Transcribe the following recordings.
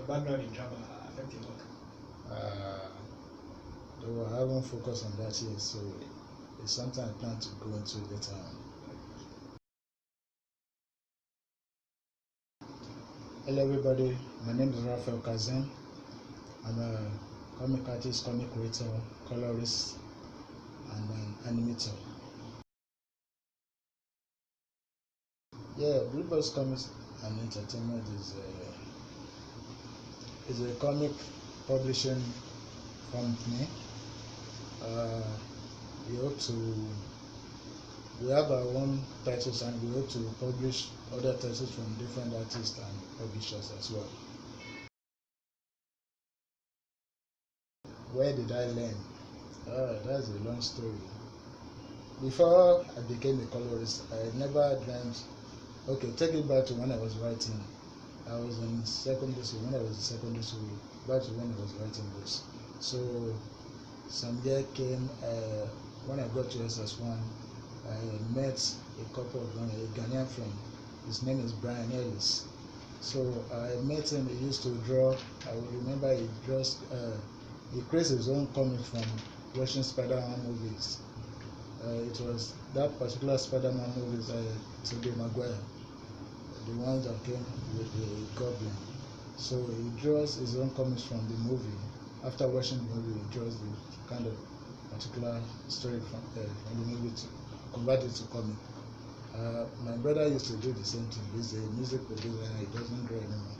your background in drama affect your work? Though I haven't focused on that yet, so it's something I plan to go into later on. Hello everybody, my name is Raphael Kazeem. I'm a comic artist, comic creator, colorist, and an animator. Yeah, Bluebirds Comics and Entertainment is a comic publishing company. We have our own titles, and we hope to publish other titles from different artists and publishers as well. Where did I learn? That's a long story. Before I became a colorist, I never dreamt. Okay, take it back to when I was writing. I was in secondary school. When I was in secondary school, back to when I was writing books. So some year came when I got to SS1. I met a couple of them, a Ghanaian friend. His name is Brian Ellis. So I met him. He used to draw. I remember he draws. He creates his own comic from watching Spider-Man movies. It was that particular Spider-Man movies, Tobey Maguire, the ones that came with the Goblin. So he draws his own comics from the movie. After watching the movie, he draws the kind of particular story from the movie to convert it to comic. My brother used to do the same thing. He's a music producer and he doesn't draw anymore.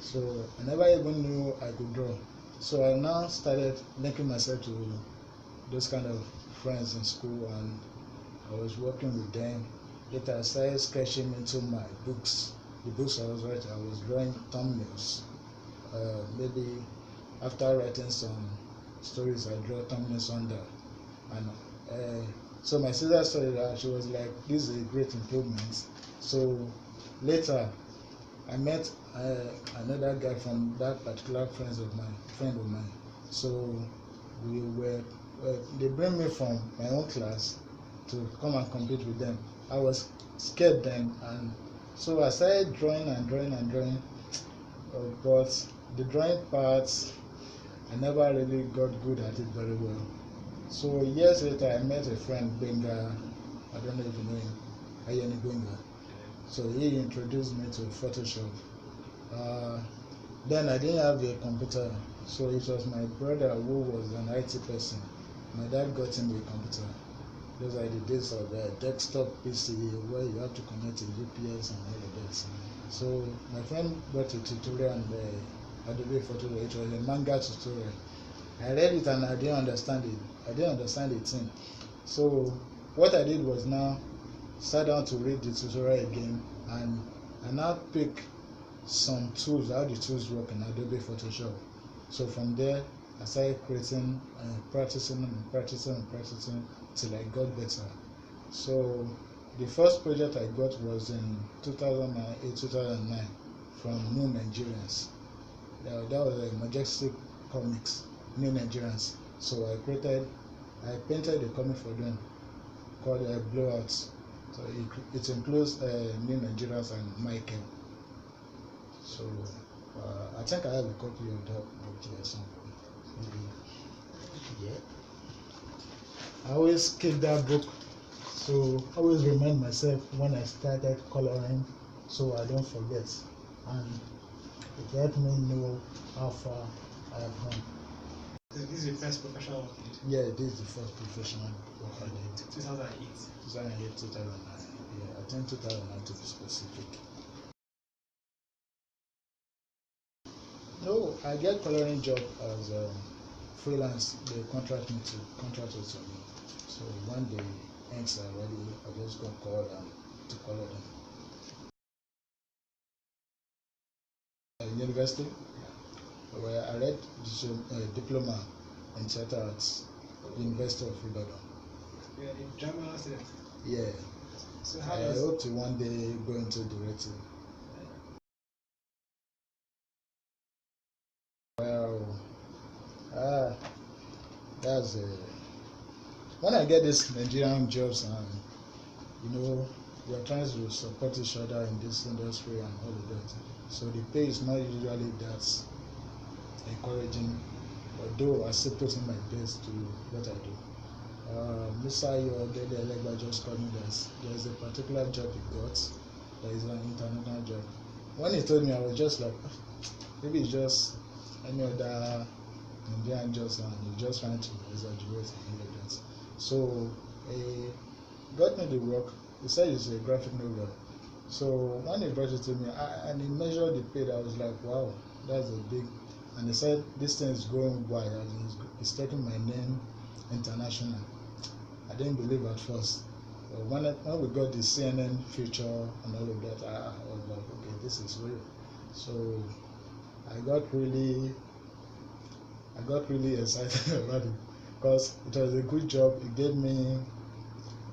So I never even knew I could draw. So I now started linking myself to those kind of friends in school, and I was working with them. Later I started sketching into my books. The books I was writing, I was drawing thumbnails. Maybe after writing some stories, I draw thumbnails under. And so my sister saw that. She was like, "This is a great improvement." So later, I met another guy from that particular friend of mine. So they bring me from my own class to come and compete with them. I was scared then, and so I started drawing and drawing. But the drawing parts, I never really got good at it very well. So years later, I met a friend, Benga. I don't know if you know him, Ayeni Benga. So he introduced me to Photoshop. Then I didn't have a computer, so it was my brother who was an IT person. My dad got him a computer. Those are the days of desktop PC where you have to connect a UPS and all of that. So my friend got a tutorial on Adobe Photoshop. It was a manga tutorial. I read it and I didn't understand it. I didn't understand the thing. So what I did was now sat down to read the tutorial again, and I now pick some tools, how the tools work in Adobe Photoshop. So from there, I started creating, practicing till I got better. So the first project I got was in 2008-2009 from New Nigerians. That was a Majestic Comics, New Nigerians. So I painted a comic for them called Blowouts. So it includes New Nigerians and Michael. So I think I have a copy of that book here somewhere. Maybe. Yeah. I always keep that book, so always remind myself when I started coloring, so I don't forget, and it helped me know how far I have gone. This is your first professional work? Yeah, this is the first professional work I did. 2008. 2008, 2009. Yeah, I think 2009 to be specific. No, I get coloring job as freelance. They contract it to me. So when the inks are ready, I just go call them to color them. University, where I read diploma in theater arts, University of Ibadan. You're a drama student? Yeah. So I hope to one day go into directing. Well, that's when I get these Nigerian jobs, and we're trying to support each other in this industry and all of that. So the pay is not usually that encouraging, although I still put in my best to what I do. Mr. Yodele Elegba just called me that there's a particular job he got that is an international job. When he told me, I was just like, maybe it's just any other Indian just and he's just trying to exaggerate and like that. So he got me the work. He said it's a graphic novel. So when he brought it to me and he measured the pay, I was like, wow, that's a big. And he said this thing is going wide, it's taking my name international. I didn't believe at first. But when we got the CNN feature and all of that, I was like, okay, this is real. So I got really excited about it because it was a good job. It gave me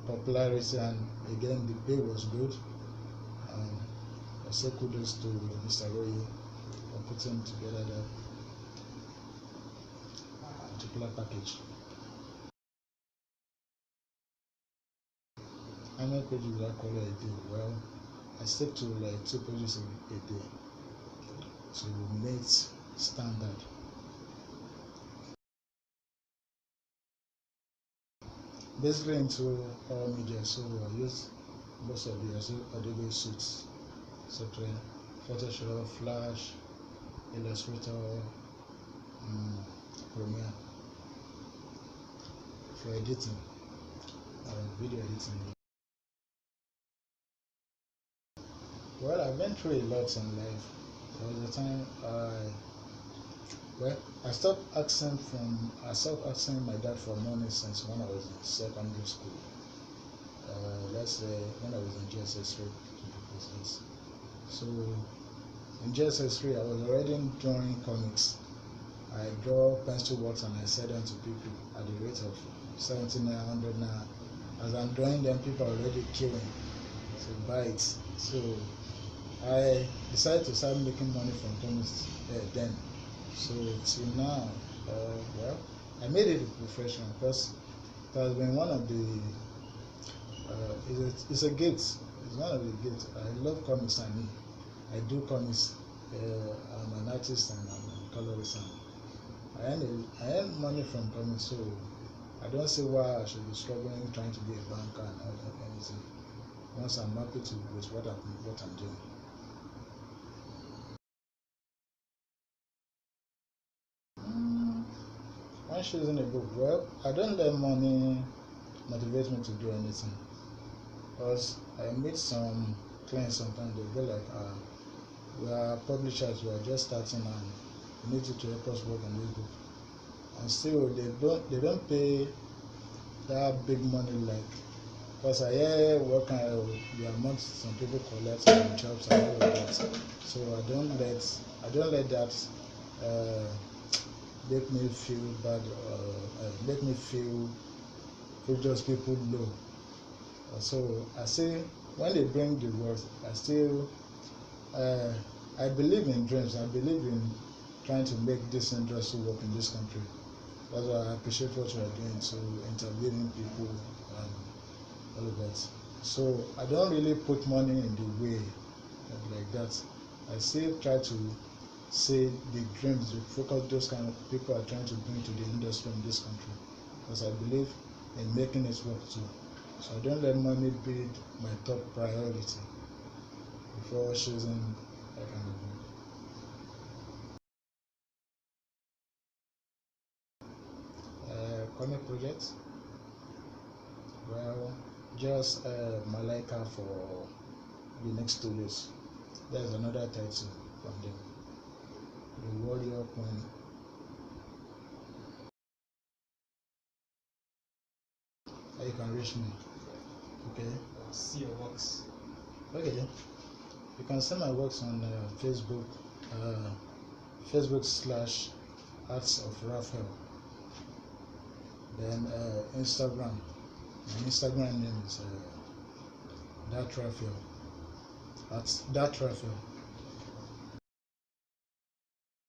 popularity, and again the pay was good. I say kudos to Mr. Roy for putting together that particular package. How many pages do I cover a day? Well, I stick to like 2 pages a day to meet standard. Basically into all media, so I use most of the Adobe suites software, Photoshop, Flash, Illustrator, Premiere for editing, video editing. Well, I've been through a lot in life. There was a time I stopped asking my dad for money since when I was in secondary school. Let's say when I was in GSS3 to be precise. So in GSS3 I was already drawing comics. I draw pencil works and I sell them to people at the rate of 70 naira, 100 naira. As I'm drawing them, people are already queuing to buy it. So I decided to start making money from comics then. So till now, well, I made it a profession because it has been one of the it's a gift. It's one of the gifts. I love comics and I do comics. I'm an artist and I'm a colorist. And I earn money from comics, so I don't see why I should be struggling trying to be a banker and all that anything. Once I'm happy with what I'm doing. When choosing a book, well, I don't let money motivate me to do anything. Because I meet some clients sometimes, they'll be like, we are publishers, we are just starting and we need you to help us work on this book. And still they don't pay that big money like, because I hear what kind of the amount some people collect from jobs and all of that. So I don't let that make me feel bad, make me feel just people low. So I say when they bring the words, I still I believe in dreams. I believe in trying to make this industry work in this country. That's why I appreciate what you are doing, so interviewing people and all of that. So I don't really put money in the way like that. I still try to say the dreams, the focus those kind of people are trying to bring to the industry in this country, because I believe in making it work too. So I don't let money be my top priority before choosing that kind of book. Comic projects? Well, just Malaika for the next 2 days. There's another title from them. The Warrior Queen. You can reach me. Okay. See your works. Okay. You can see my works on Facebook. Facebook/Arts of Raphael. Then Instagram. My Instagram name is that Raphael. That's that Raphael.